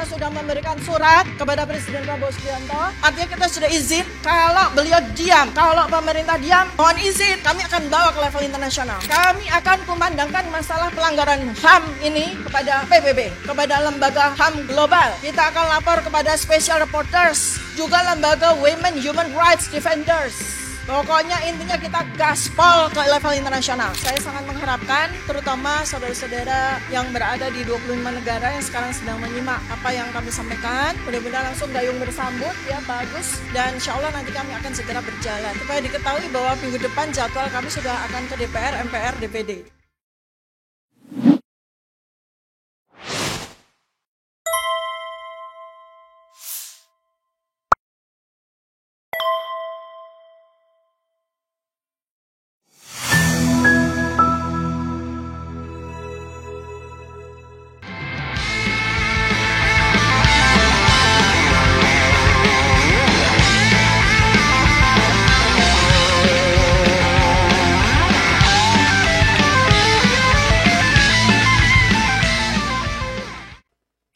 kita sudah memberikan surat kepada Presiden Prabowo Subianto. Artinya kita sudah izin kalau beliau diam, kalau pemerintah diam, mohon izin kami akan bawa ke level internasional. Kami akan kumandangkan masalah pelanggaran HAM ini kepada PBB, kepada lembaga HAM global. Kita akan lapor kepada Special Reporters, juga lembaga Women Human Rights Defenders. Pokoknya intinya kita gaspol ke level internasional. Saya sangat mengharapkan terutama saudara-saudara yang berada di 25 negara yang sekarang sedang menyimak apa yang kami sampaikan. Mudah-mudahan langsung gayung bersambut ya, bagus. Dan insya Allah nanti kami akan segera berjalan. Supaya diketahui bahwa minggu depan jadwal kami sudah akan ke DPR, MPR, DPD.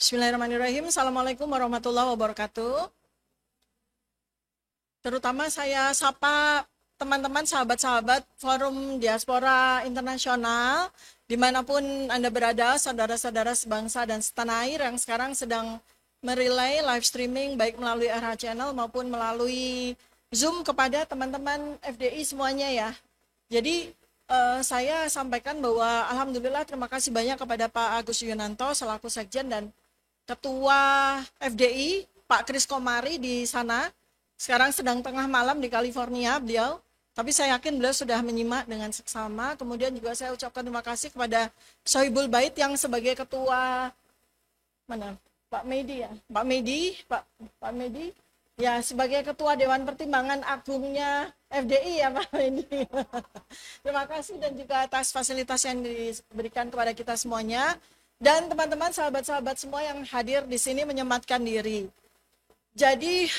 Bismillahirrahmanirrahim. Assalamualaikum warahmatullahi wabarakatuh. Terutama saya sapa teman-teman sahabat-sahabat Forum Diaspora Internasional dimanapun Anda berada, saudara-saudara sebangsa dan setanah air yang sekarang sedang merelay live streaming baik melalui RH Channel maupun melalui Zoom kepada teman-teman FDI semuanya ya. Jadi saya sampaikan bahwa alhamdulillah terima kasih banyak kepada Pak Agus Yunanto selaku Sekjen dan Ketua FDI, Pak Kris Komari di sana. Sekarang sedang tengah malam di California beliau. Tapi saya yakin beliau sudah menyimak dengan seksama. Kemudian juga saya ucapkan terima kasih kepada Sohibul Bait yang sebagai Ketua, mana? Pak Medi ya? Pak Medi. Ya, sebagai Ketua Dewan Pertimbangan Agungnya FDI ya Pak Medi. Terima kasih dan juga atas fasilitas yang diberikan kepada kita semuanya. Dan teman-teman sahabat-sahabat semua yang hadir di sini menyematkan diri. Jadi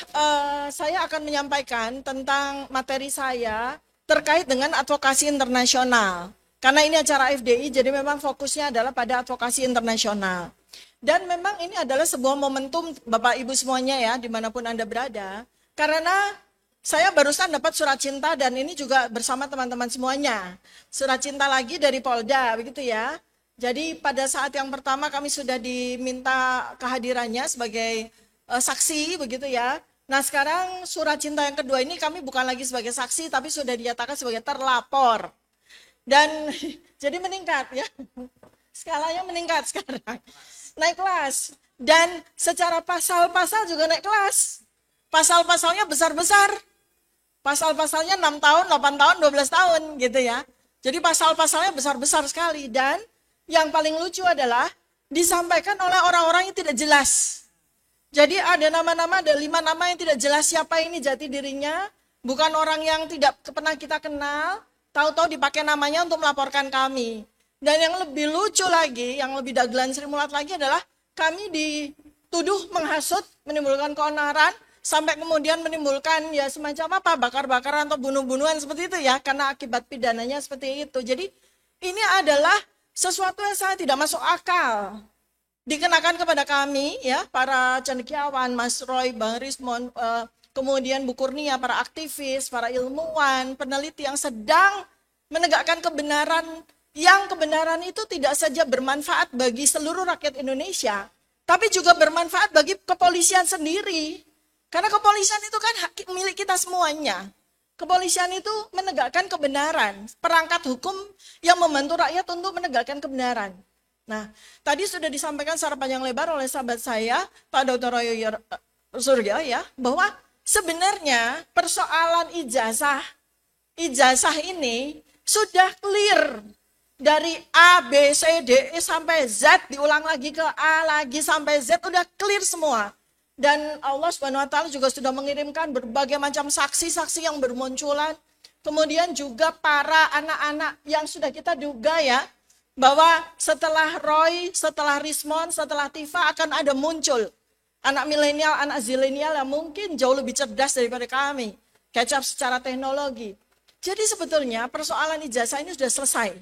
saya akan menyampaikan tentang materi saya terkait dengan advokasi internasional. Karena ini acara FDI, jadi memang fokusnya adalah pada advokasi internasional. Dan memang ini adalah sebuah momentum Bapak Ibu semuanya ya, dimanapun Anda berada. Karena saya barusan dapat surat cinta dan ini juga bersama teman-teman semuanya. Surat cinta lagi dari Polda, begitu ya. Jadi pada saat yang pertama kami sudah diminta kehadirannya sebagai saksi begitu ya. Nah sekarang surat cinta yang kedua ini kami bukan lagi sebagai saksi tapi sudah dinyatakan sebagai terlapor. Dan jadi meningkat ya. Skalanya meningkat sekarang. Naik kelas. Dan secara pasal-pasal juga naik kelas. Pasal-pasalnya besar-besar. Pasal-pasalnya 6 tahun, 8 tahun, 12 tahun gitu ya. Jadi pasal-pasalnya besar-besar sekali dan yang paling lucu adalah disampaikan oleh orang-orang yang tidak jelas. Jadi ada nama-nama, ada 5 nama yang tidak jelas siapa ini jati dirinya. Bukan orang yang tidak pernah kita kenal, tahu-tahu dipakai namanya untuk melaporkan kami. Dan yang lebih lucu lagi, yang lebih dagelan Sri Mulat lagi adalah kami dituduh menghasut, menimbulkan keonaran, sampai kemudian menimbulkan ya semacam apa, bakar-bakaran atau bunuh-bunuhan seperti itu ya, karena akibat pidananya seperti itu. Jadi ini adalah sesuatu yang sangat tidak masuk akal dikenakan kepada kami ya, para cendekiawan, Mas Roy, Bang Rismon, kemudian Bu Kurnia, para aktivis, para ilmuwan, peneliti yang sedang menegakkan kebenaran, yang kebenaran itu tidak saja bermanfaat bagi seluruh rakyat Indonesia, tapi juga bermanfaat bagi kepolisian sendiri. Karena kepolisian itu kan hak milik kita semuanya. Kepolisian itu menegakkan kebenaran, perangkat hukum yang membantu rakyat untuk menegakkan kebenaran. Nah, tadi sudah disampaikan secara panjang lebar oleh sahabat saya, Pak Dr. Roy Surya ya, bahwa sebenarnya persoalan ijazah ini sudah clear dari A, B, C, D, E sampai Z, diulang lagi ke A lagi sampai Z, udah clear semua. Dan Allah Subhanahu wa taala juga sudah mengirimkan berbagai macam saksi-saksi yang bermunculan. Kemudian juga para anak-anak yang sudah kita duga ya, bahwa setelah Roy, setelah Rismon, setelah Tifa akan ada muncul anak milenial, anak zilenial yang mungkin jauh lebih cerdas daripada kami. Catch up secara teknologi. Jadi sebetulnya persoalan ijazah ini sudah selesai.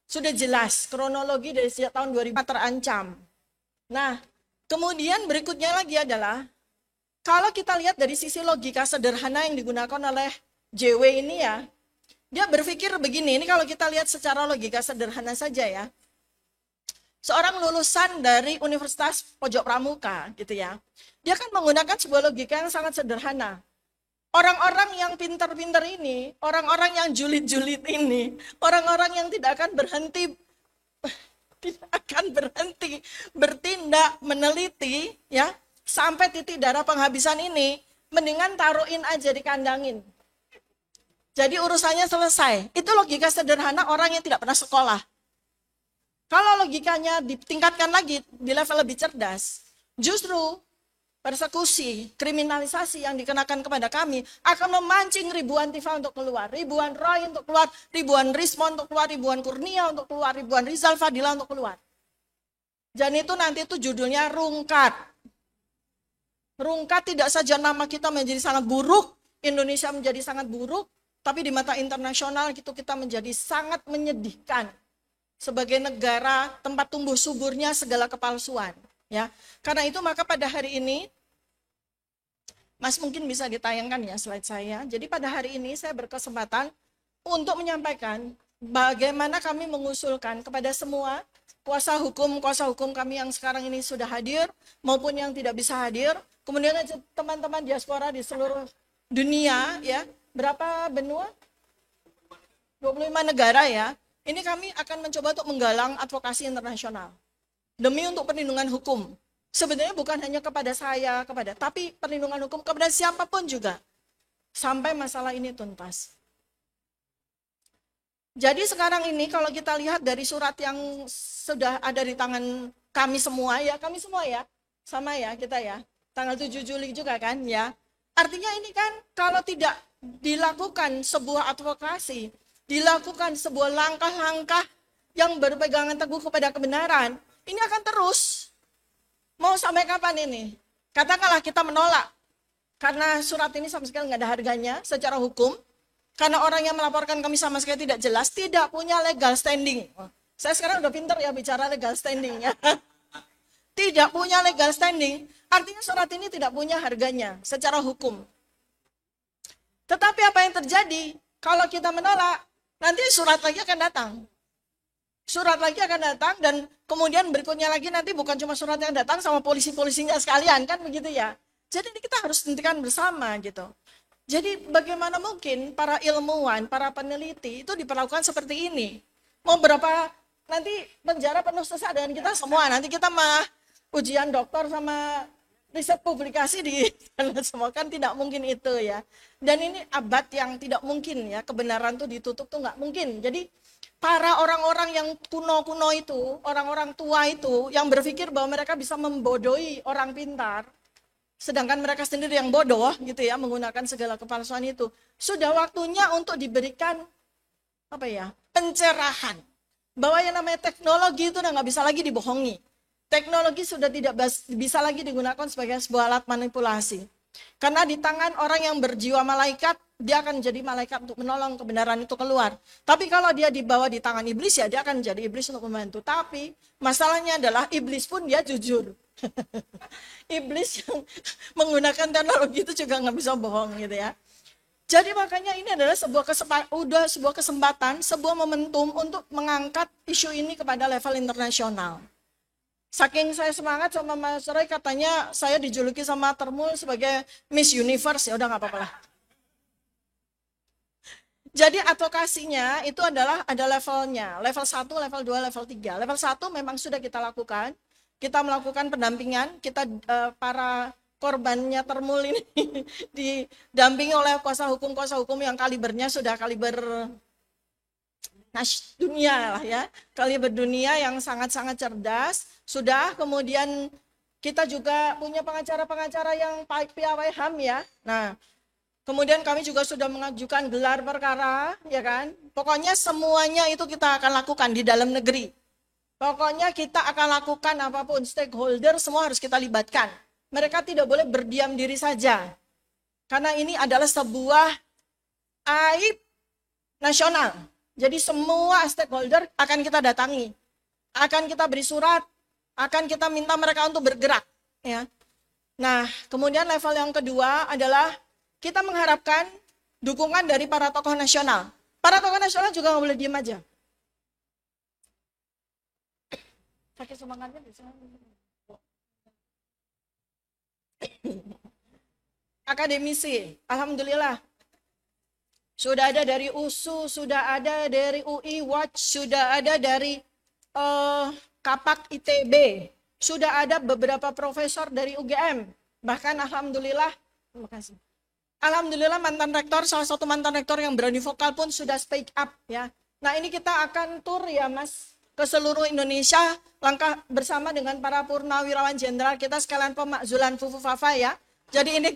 Sudah jelas kronologi dari sejak tahun 2000 terancam. Nah, Kemudian berikutnya lagi adalah, kalau kita lihat dari sisi logika sederhana yang digunakan oleh JW ini ya, dia berpikir begini, ini kalau kita lihat secara logika sederhana saja ya. Seorang lulusan dari Universitas Pojok Pramuka gitu ya, dia kan menggunakan sebuah logika yang sangat sederhana. Orang-orang yang pintar-pintar ini, orang-orang yang julid-julid ini, orang-orang yang tidak akan berhenti bertindak, meneliti ya, sampai titik darah penghabisan ini, mendingan taruhin aja dikandangin. Jadi urusannya selesai. Itu logika sederhana orang yang tidak pernah sekolah. Kalau logikanya ditingkatkan lagi di level lebih cerdas, justru persekusi, kriminalisasi yang dikenakan kepada kami akan memancing ribuan Tifa untuk keluar, ribuan Roy untuk keluar, ribuan Rismon untuk keluar, ribuan Kurnia untuk keluar, ribuan Rizal Fadila untuk keluar. Dan itu nanti itu judulnya rungkat. Rungkat tidak saja nama kita menjadi sangat buruk, Indonesia menjadi sangat buruk, tapi di mata internasional itu kita menjadi sangat menyedihkan sebagai negara tempat tumbuh suburnya segala kepalsuan. Ya, karena itu maka pada hari ini, Mas mungkin bisa ditayangkan ya slide saya. Jadi pada hari ini saya berkesempatan untuk menyampaikan bagaimana kami mengusulkan kepada semua kuasa hukum kami yang sekarang ini sudah hadir maupun yang tidak bisa hadir. Kemudian teman-teman diaspora di seluruh dunia ya, berapa benua? 25 negara ya. Ini kami akan mencoba untuk menggalang advokasi internasional demi untuk perlindungan hukum. Sebenarnya bukan hanya kepada saya, tapi perlindungan hukum kepada siapapun juga sampai masalah ini tuntas. Jadi sekarang ini kalau kita lihat dari surat yang sudah ada di tangan kami semua ya, sama ya kita ya, tanggal 7 Juli juga kan ya. Artinya ini kan kalau tidak dilakukan sebuah advokasi, dilakukan sebuah langkah-langkah yang berpegangan teguh kepada kebenaran, ini akan terus. Mau sampai kapan ini? Katakanlah kita menolak, karena surat ini sama sekali nggak ada harganya secara hukum, karena orang yang melaporkan kami sama sekali tidak jelas, tidak punya legal standing. Saya sekarang udah pinter ya bicara legal standingnya. Tidak punya legal standing, artinya surat ini tidak punya harganya secara hukum. Tetapi apa yang terjadi? Kalau kita menolak, nanti surat lagi akan datang. Surat lagi akan datang dan kemudian berikutnya lagi nanti bukan cuma surat yang datang sama polisi-polisinya sekalian, kan begitu ya. Jadi ini kita harus hentikan bersama gitu. Jadi bagaimana mungkin para ilmuwan, para peneliti itu diperlakukan seperti ini? Mau berapa nanti penjara penuh sesak dengan kita semua, nanti kita mah ujian doktor sama riset publikasi di semua, kan tidak mungkin itu ya. Dan ini abad yang tidak mungkin ya, kebenaran tuh ditutup tuh nggak mungkin. Jadi para orang-orang yang kuno-kuno itu, orang-orang tua itu yang berpikir bahwa mereka bisa membodohi orang pintar, sedangkan mereka sendiri yang bodoh gitu ya, menggunakan segala kepalsuan itu. Sudah waktunya untuk diberikan apa ya, pencerahan bahwa yang namanya teknologi itu udah nggak bisa lagi dibohongi. Teknologi sudah tidak bisa lagi digunakan sebagai sebuah alat manipulasi. Karena di tangan orang yang berjiwa malaikat, dia akan jadi malaikat untuk menolong kebenaran itu keluar. Tapi kalau dia dibawa di tangan iblis, ya dia akan jadi iblis untuk membantu. Tapi masalahnya adalah iblis pun dia jujur. Iblis yang menggunakan teknologi itu juga nggak bisa bohong gitu ya. Jadi makanya ini adalah sebuah kesempatan, sebuah momentum untuk mengangkat isu ini kepada level internasional. Saking saya semangat sama Mas Roy, katanya saya dijuluki sama Termul sebagai Miss Universe, ya udah nggak apa-apa lah. Jadi advokasinya itu adalah ada levelnya, level 1, level 2, level 3. Level 1 memang sudah kita lakukan. Kita melakukan pendampingan, kita para korbannya Termul ini didampingi oleh kuasa hukum yang kalibernya sudah kaliber dunia lah ya, kaliber dunia yang sangat-sangat cerdas. Sudah, kemudian kita juga punya pengacara-pengacara yang piawai HAM ya. Nah, kemudian kami juga sudah mengajukan gelar perkara, ya kan. Pokoknya semuanya itu kita akan lakukan di dalam negeri. Pokoknya kita akan lakukan apapun, stakeholder semua harus kita libatkan. Mereka tidak boleh berdiam diri saja. Karena ini adalah sebuah aib nasional. Jadi semua stakeholder akan kita datangi. Akan kita beri surat, akan kita minta mereka untuk bergerak. ya. Nah, kemudian level yang kedua adalah kita mengharapkan dukungan dari para tokoh nasional. Para tokoh nasional juga nggak boleh diem aja. Sakit semangatnya bisa. Akademisi, alhamdulillah. Sudah ada dari USU, sudah ada dari UI Watch, sudah ada dari Kapak ITB, sudah ada beberapa profesor dari UGM. Bahkan alhamdulillah, terima kasih. Alhamdulillah mantan rektor, salah satu mantan rektor yang berani vokal pun sudah speak up ya. Nah, ini kita akan tur ya Mas ke seluruh Indonesia, langkah bersama dengan para purnawirawan jenderal kita sekalian pemakzulan Fufu Fafa ya. Jadi ini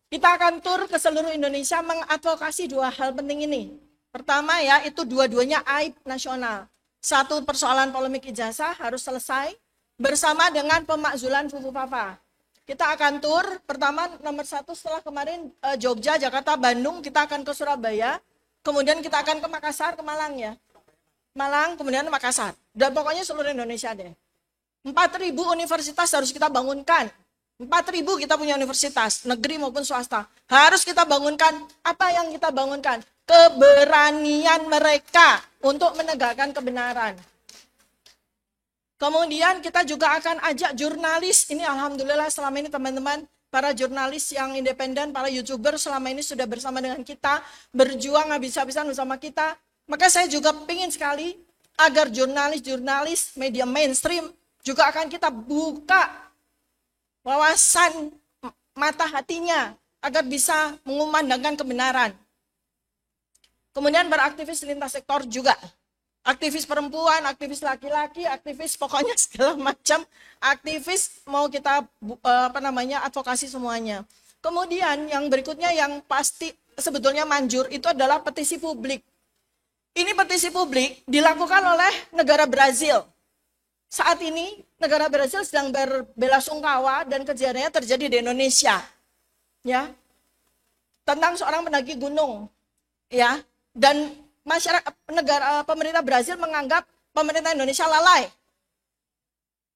kita akan tur ke seluruh Indonesia mengadvokasi dua hal penting ini. Pertama ya, itu dua-duanya aib nasional. Satu, persoalan polemik ijazah harus selesai bersama dengan pemakzulan Fufu Fafa. Kita akan tur, pertama nomor 1 setelah kemarin Jogja, Jakarta, Bandung, kita akan ke Surabaya, kemudian kita akan ke Makassar, ke Malang ya. Malang, kemudian Makassar. Dan pokoknya seluruh Indonesia deh. 4.000 universitas harus kita bangunkan. 4.000 kita punya universitas, negeri maupun swasta. Harus kita bangunkan. Apa yang kita bangunkan? Keberanian mereka untuk menegakkan kebenaran. Kemudian kita juga akan ajak jurnalis, ini alhamdulillah selama ini teman-teman, para jurnalis yang independen, para YouTuber selama ini sudah bersama dengan kita, berjuang habis-habisan bersama kita. Maka saya juga ingin sekali agar jurnalis-jurnalis media mainstream juga akan kita buka wawasan mata hatinya agar bisa mengumandangkan kebenaran. Kemudian beraktivis lintas sektor juga. Aktivis perempuan, aktivis laki-laki, aktivis pokoknya segala macam aktivis mau kita advokasi semuanya. Kemudian yang berikutnya yang pasti sebetulnya manjur itu adalah petisi publik. Ini petisi publik dilakukan oleh negara Brazil. Saat ini negara Brazil sedang berbelasungkawa dan kejadiannya terjadi di Indonesia. Ya. Tentang seorang pendaki gunung. Ya. Dan masyarakat pemerintah Brazil menganggap pemerintah Indonesia lalai,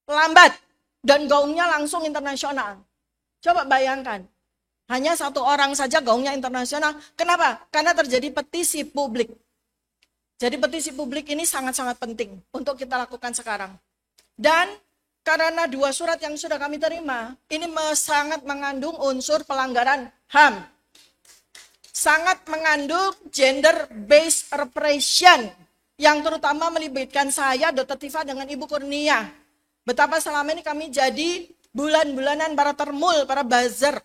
lambat, dan gaungnya langsung internasional. Coba bayangkan, hanya satu orang saja gaungnya internasional. Kenapa? Karena terjadi petisi publik. Jadi petisi publik ini sangat-sangat penting untuk kita lakukan sekarang. Dan karena dua surat yang sudah kami terima, ini sangat mengandung unsur pelanggaran HAM. Sangat mengandung gender-based repression yang terutama melibatkan saya, Dr. Tifa dengan Ibu Kurnia. Betapa selama ini kami jadi bulan-bulanan para termul, para buzzer.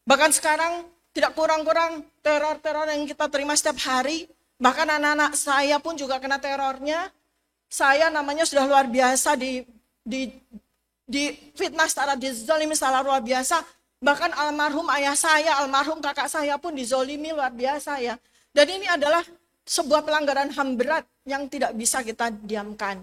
Bahkan sekarang tidak kurang-kurang teror-teror yang kita terima setiap hari. Bahkan anak-anak saya pun juga kena terornya. Saya namanya sudah luar biasa di fitnah secara dizalimi secara luar biasa. Bahkan almarhum ayah saya, almarhum kakak saya pun dizolimi luar biasa ya. Dan ini adalah sebuah pelanggaran HAM berat yang tidak bisa kita diamkan.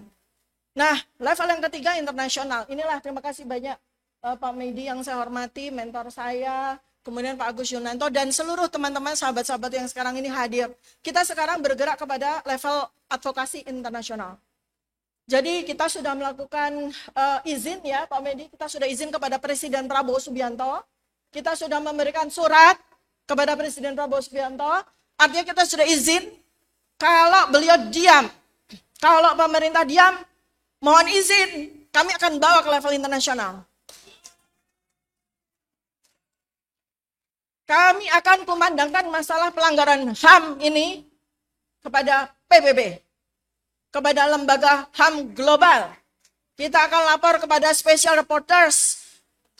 Nah, level yang ketiga internasional. Inilah terima kasih banyak Pak Medi yang saya hormati, mentor saya, kemudian Pak Agus Yunanto dan seluruh teman-teman sahabat-sahabat yang sekarang ini hadir. Kita sekarang bergerak kepada level advokasi internasional. Jadi kita sudah melakukan izin ya Pak Medi, kita sudah izin kepada Presiden Prabowo Subianto, kita sudah memberikan surat kepada Presiden Prabowo Subianto, artinya kita sudah izin kalau beliau diam, kalau pemerintah diam, mohon izin, kami akan bawa ke level internasional. Kami akan memandangkan masalah pelanggaran HAM ini kepada PBB. Kepada lembaga HAM global. Kita akan lapor kepada special reporters,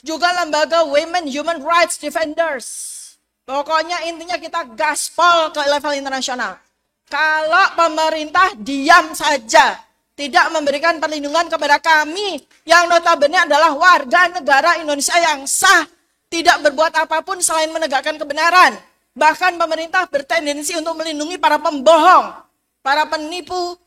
juga lembaga Women Human Rights Defenders. Pokoknya intinya kita gaspol ke level internasional. Kalau pemerintah diam saja, tidak memberikan perlindungan kepada kami, yang notabene adalah warga negara Indonesia yang sah, tidak berbuat apapun selain menegakkan kebenaran. Bahkan pemerintah bertendensi untuk melindungi para pembohong, para penipu,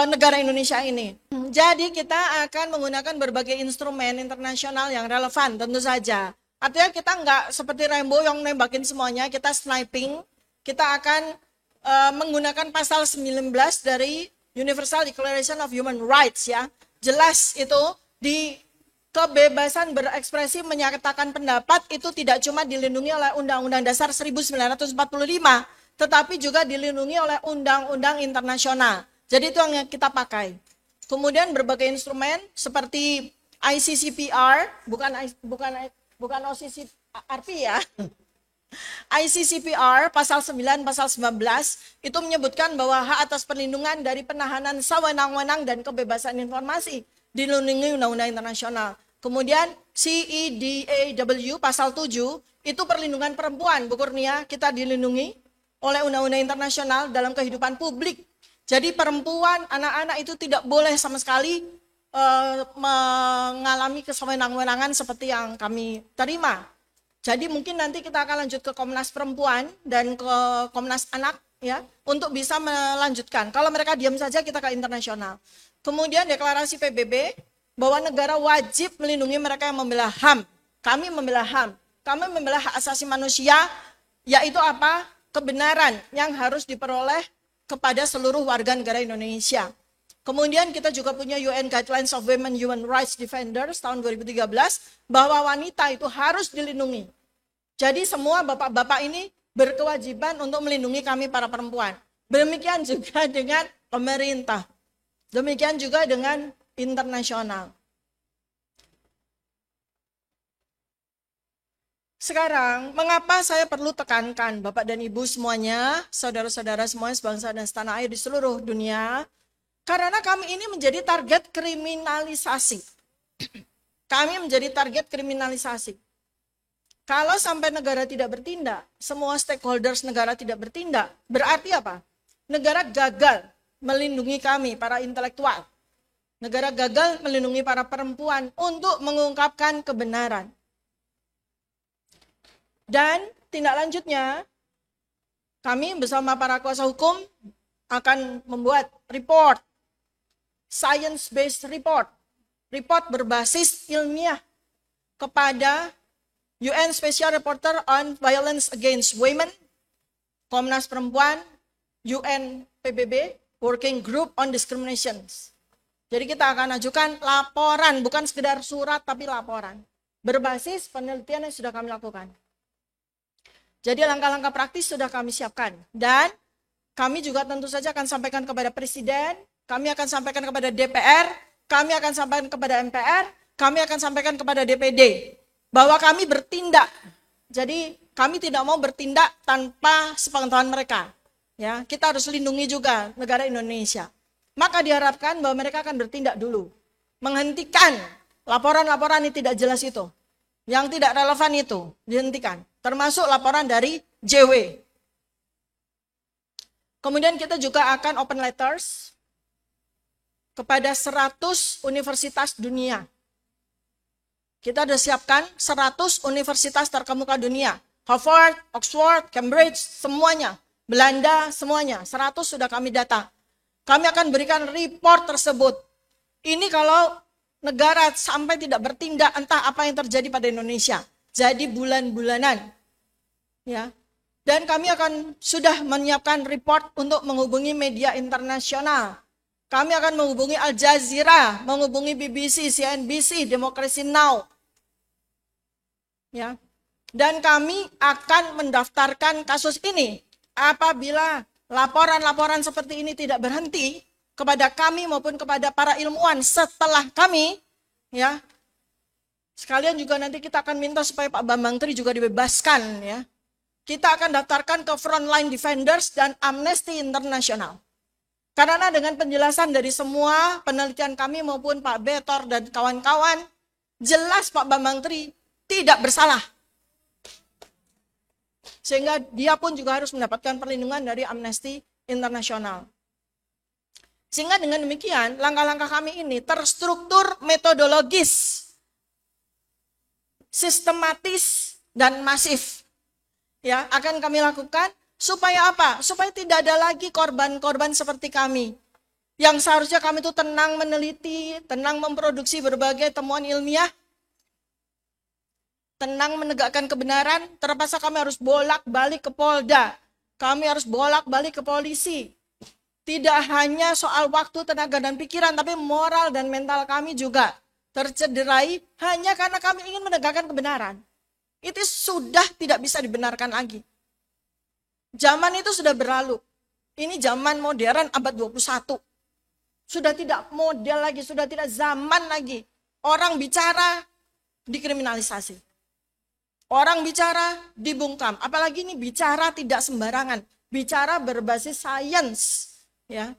negara Indonesia ini. Jadi kita akan menggunakan berbagai instrumen internasional yang relevan tentu saja. Artinya kita nggak seperti Rambo yang nembakin semuanya, kita sniping. Kita akan menggunakan pasal 19 dari Universal Declaration of Human Rights ya. Jelas itu Di kebebasan berekspresi menyatakan pendapat itu tidak cuma dilindungi oleh Undang-Undang Dasar 1945, tetapi juga dilindungi oleh undang-undang internasional. Jadi itu yang kita pakai. Kemudian berbagai instrumen seperti ICCPR, bukan OCCRP ya. ICCPR pasal 9, pasal 19 itu menyebutkan bahwa hak atas perlindungan dari penahanan sewenang-wenang dan kebebasan informasi dilindungi undang-undang internasional. Kemudian CEDAW pasal 7 itu perlindungan perempuan, Bu Kurnia, kita dilindungi oleh undang-undang internasional dalam kehidupan publik. Jadi perempuan, anak-anak itu tidak boleh sama sekali mengalami kesewenang-wenangan seperti yang kami terima. Jadi mungkin nanti kita akan lanjut ke Komnas Perempuan dan ke Komnas Anak ya untuk bisa melanjutkan. Kalau mereka diam saja kita ke internasional. Kemudian deklarasi PBB bahwa negara wajib melindungi mereka yang membela HAM. Kami membela HAM. Kami membela hak asasi manusia, yaitu apa? Kebenaran yang harus diperoleh kepada seluruh warga negara Indonesia. Kemudian kita juga punya UN Guidelines of Women Human Rights Defenders tahun 2013 bahwa wanita itu harus dilindungi. Jadi semua bapak-bapak ini berkewajiban untuk melindungi kami para perempuan. Demikian juga dengan pemerintah. Demikian juga dengan internasional. Sekarang, mengapa saya perlu tekankan Bapak dan Ibu semuanya, saudara-saudara semuanya sebangsa dan setanah air di seluruh dunia, karena kami ini menjadi target kriminalisasi. Kami menjadi target kriminalisasi. Kalau sampai negara tidak bertindak, semua stakeholders negara tidak bertindak, berarti apa? Negara gagal melindungi kami, para intelektual. Negara gagal melindungi para perempuan untuk mengungkapkan kebenaran. Dan tindak lanjutnya, kami bersama para kuasa hukum akan membuat report, science-based report, report berbasis ilmiah kepada UN Special Reporter on Violence Against Women, Komnas Perempuan, UN PBB, Working Group on Discrimination. Jadi kita akan ajukan laporan, bukan sekedar surat tapi laporan, berbasis penelitian yang sudah kami lakukan. Jadi langkah-langkah praktis sudah kami siapkan. Dan kami juga tentu saja akan sampaikan kepada Presiden, kami akan sampaikan kepada DPR, kami akan sampaikan kepada MPR, kami akan sampaikan kepada DPD. Bahwa kami bertindak. Jadi kami tidak mau bertindak tanpa sepengetahuan mereka. Ya, kita harus lindungi juga negara Indonesia. Maka diharapkan bahwa mereka akan bertindak dulu. Menghentikan laporan-laporan yang tidak jelas itu. Yang tidak relevan itu dihentikan. Termasuk laporan dari JW. Kemudian kita juga akan open letters kepada 100 universitas dunia. Kita sudah siapkan 100 universitas terkemuka dunia. Harvard, Oxford, Cambridge, semuanya. Belanda, semuanya. 100 sudah kami data. Kami akan berikan report tersebut. Ini kalau negara sampai tidak bertindak, entah apa yang terjadi pada Indonesia. Jadi bulan-bulanan. Ya. Dan kami akan sudah menyiapkan report untuk menghubungi media internasional. Kami akan menghubungi Al Jazeera, menghubungi BBC, CNBC, Democracy Now. Ya. Dan kami akan mendaftarkan kasus ini. Apabila laporan-laporan seperti ini tidak berhenti kepada kami maupun kepada para ilmuwan setelah kami, ya. Sekalian juga nanti kita akan minta supaya Pak Bambang Tri juga dibebaskan, ya. Kita akan daftarkan ke Frontline Defenders dan Amnesty International. Karena dengan penjelasan dari semua penelitian kami maupun Pak Betor dan kawan-kawan, jelas Pak Bambang Tri tidak bersalah. Sehingga dia pun juga harus mendapatkan perlindungan dari Amnesty International. Sehingga dengan demikian, langkah-langkah kami ini terstruktur metodologis, sistematis, dan masif. Ya, akan kami lakukan supaya apa? Supaya tidak ada lagi korban-korban seperti kami. Yang seharusnya kami itu tenang meneliti, tenang memproduksi berbagai temuan ilmiah, tenang menegakkan kebenaran, terpaksa kami harus bolak-balik ke Polda. Kami harus bolak-balik ke polisi. Tidak hanya soal waktu, tenaga, dan pikiran, tapi moral dan mental kami juga. tercederai hanya karena kami ingin menegakkan kebenaran. Itu sudah tidak bisa dibenarkan lagi. Zaman itu sudah berlalu. Ini zaman modern abad 21. Sudah tidak model lagi, sudah tidak zaman lagi. Orang bicara dikriminalisasi. Orang bicara dibungkam. Apalagi ini bicara tidak sembarangan. Bicara berbasis sains. Ya.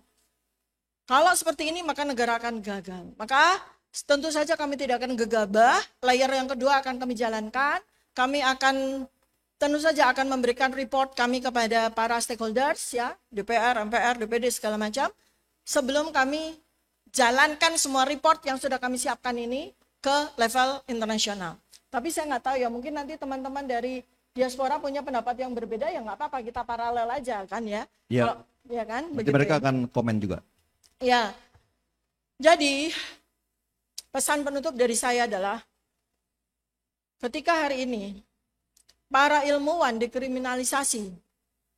Kalau seperti ini maka negara akan gagal. Maka tentu saja kami tidak akan gegabah. Layer yang kedua akan kami jalankan. Kami akan tentu saja akan memberikan report kami kepada para stakeholders ya, DPR, MPR, DPD segala macam. Sebelum kami jalankan semua report yang sudah kami siapkan ini ke level internasional. Tapi saya nggak tahu ya, mungkin nanti teman-teman dari diaspora punya pendapat yang berbeda, ya nggak apa-apa, kita paralel aja kan ya. Iya. Kalau, ya kan? Nanti mereka akan komen juga. Ya, jadi pesan penutup dari saya adalah ketika hari ini para ilmuwan dikriminalisasi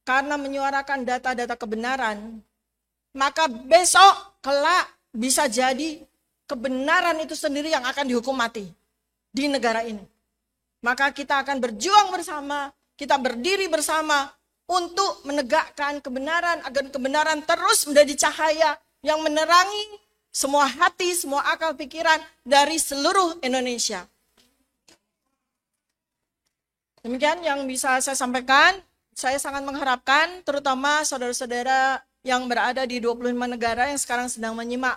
karena menyuarakan data-data kebenaran, maka besok kelak bisa jadi kebenaran itu sendiri yang akan dihukum mati di negara ini. Maka kita akan berjuang bersama, kita berdiri bersama untuk menegakkan kebenaran agar kebenaran terus menjadi cahaya yang menerangi semua hati, semua akal pikiran dari seluruh Indonesia. Demikian yang bisa saya sampaikan. Saya sangat mengharapkan terutama saudara-saudara yang berada di 25 negara yang sekarang sedang menyimak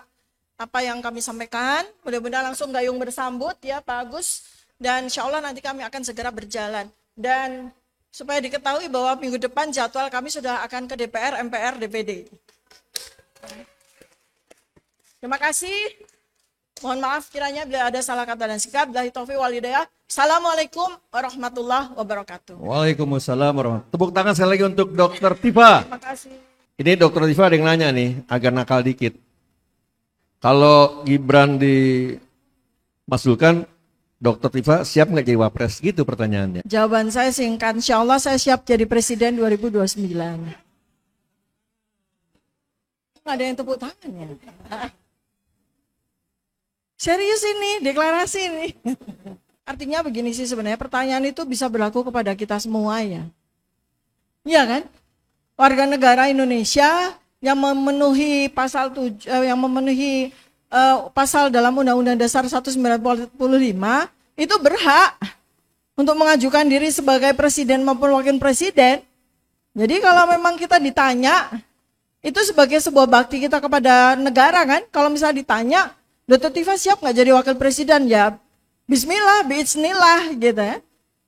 apa yang kami sampaikan. Mudah-mudahan langsung gayung bersambut ya Pak Agus. Dan insya Allah nanti kami akan segera berjalan. Dan supaya diketahui bahwa minggu depan jadwal kami sudah akan ke DPR, MPR, DPD. Terima kasih. Mohon maaf kiranya bila ada salah kata dan sikap. Billahi taufiq wal hidayah. Assalamualaikum warahmatullahi wabarakatuh. Waalaikumsalam warahmatullahi wabarakatuh. Tepuk tangan sekali lagi untuk Dr. Tifa. Terima kasih. Ini Dr. Tifa ada yang nanya nih, agak nakal dikit. Kalau Gibran dimasukkan, Dr. Tifa siap nggak jadi wapres? Gitu pertanyaannya. Jawaban saya singkat, insya Allah saya siap jadi presiden 2029. Nggak ada yang tepuk tangan ya. Serius ini, deklarasi ini. Artinya begini sih sebenarnya, pertanyaan itu bisa berlaku kepada kita semua ya. Iya kan? Warga negara Indonesia yang memenuhi pasal pasal dalam Undang-Undang Dasar 1945 itu berhak untuk mengajukan diri sebagai presiden maupun wakil presiden. Jadi kalau memang kita ditanya, itu sebagai sebuah bakti kita kepada negara kan. Kalau misalnya ditanya, Dr. Tifa siap nggak jadi wakil presiden? Ya bismillah, bismillah gitu ya.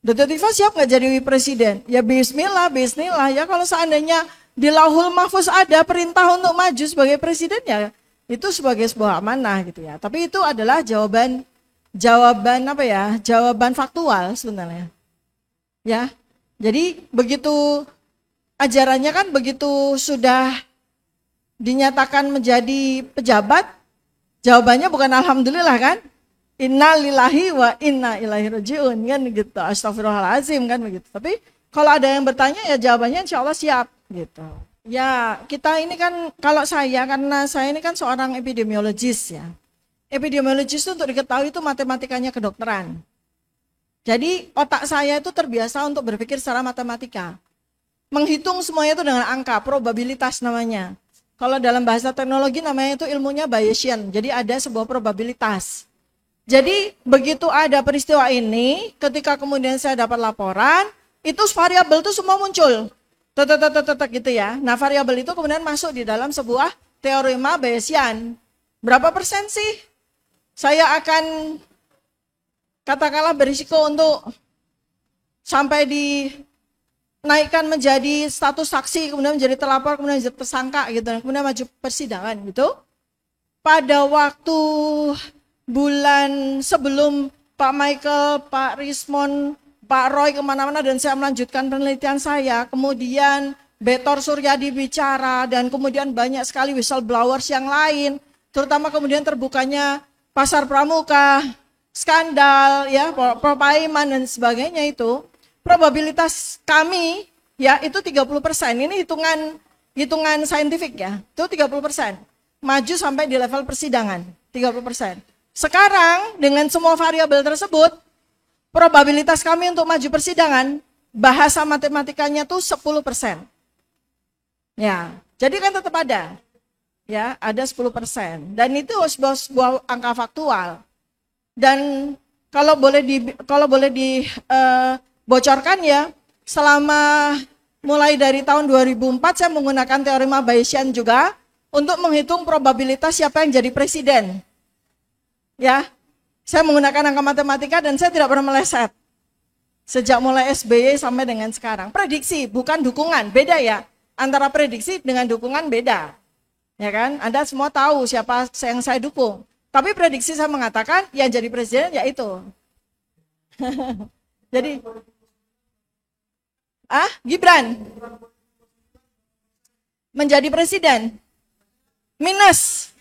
Dr. Tifa siap nggak jadi presiden? Ya bismillah, bismillah. Ya kalau seandainya di Lauhul Mahfuz ada perintah untuk maju sebagai presiden ya itu sebagai sebuah amanah gitu ya. Tapi itu adalah jawaban apa ya? Jawaban faktual sebenarnya. Ya. Jadi begitu ajarannya kan begitu sudah dinyatakan menjadi pejabat, jawabannya bukan alhamdulillah kan? Inna lillahi wa inna ilaihi rajiun kan gitu. Astagfirullahaladzim kan begitu. Tapi kalau ada yang bertanya ya jawabannya insya Allah siap gitu. Ya kita ini kan kalau saya karena saya ini kan seorang epidemiologis ya. Epidemiologis itu untuk diketahui itu matematikanya kedokteran. Jadi otak saya itu terbiasa untuk berpikir secara matematika. Menghitung semuanya itu dengan angka, probabilitas namanya. Kalau dalam bahasa teknologi namanya itu ilmunya Bayesian. Jadi ada sebuah probabilitas. Jadi begitu ada peristiwa ini, ketika kemudian saya dapat laporan, itu variabel itu semua muncul. Tetek gitu ya. Nah variabel itu kemudian masuk di dalam sebuah teorema Bayesian. Berapa persen sih saya akan katakanlah berisiko untuk sampai dinaikkan menjadi status saksi, kemudian menjadi terlapor, kemudian menjadi tersangka gitu, kemudian maju persidangan gitu. Pada waktu bulan sebelum Pak Michael, Pak Rismon, Pak Roy kemana-mana dan saya melanjutkan penelitian saya, kemudian Betor Suryadi bicara dan kemudian banyak sekali whistleblowers yang lain, terutama kemudian terbukanya pasar pramuka, skandal, ya, propaiman dan sebagainya itu, probabilitas kami ya itu 30%, ini hitungan saintifik ya, itu 30%, maju sampai di level persidangan, 30%. Sekarang dengan semua variabel tersebut, probabilitas kami untuk maju persidangan, bahasa matematikanya tuh 10%. Ya, jadi kan tetap ada. Ya, ada 10%. Dan itu sebuah angka faktual. Dan kalau boleh dibocorkan ya, selama mulai dari tahun 2004 saya menggunakan teorema Bayesian juga untuk menghitung probabilitas siapa yang jadi presiden. Ya, saya menggunakan angka matematika dan saya tidak pernah meleset. Sejak mulai SBY sampai dengan sekarang. Prediksi, bukan dukungan, beda ya. Antara prediksi dengan dukungan beda. Ya kan? Anda semua tahu siapa yang saya dukung. Tapi prediksi saya mengatakan yang jadi presiden ya itu. Jadi Gibran menjadi presiden. Minus.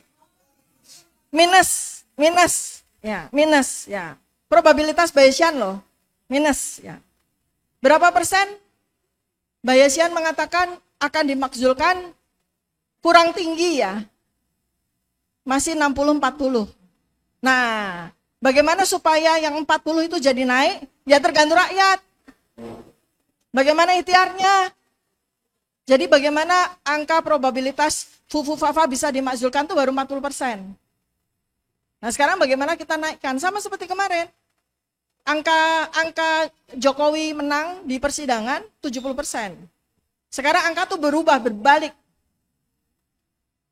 Ya, minus ya. Probabilitas Bayesian loh. Minus ya. Berapa persen? Bayesian mengatakan akan dimakzulkan kurang tinggi ya. Masih 60-40. Nah, bagaimana supaya yang 40 itu jadi naik? Ya tergantung rakyat. Bagaimana ikhtiarnya? Jadi bagaimana angka probabilitas Fufu-Fafa bisa dimakzulkan itu baru 40%. Nah sekarang bagaimana kita naikkan? Sama seperti kemarin. Angka Jokowi menang di persidangan 70%. Sekarang angka itu berubah, berbalik.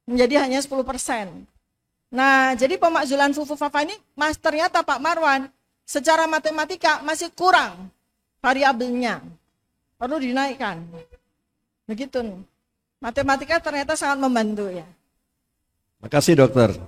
Menjadi hanya 10%. Nah, jadi pemakzulan Fufu-Fafa ini ternyata Pak Marwan secara matematika masih kurang variabelnya. Perlu dinaikkan. Begitu nih. Matematika ternyata sangat membantu ya. Makasih dokter.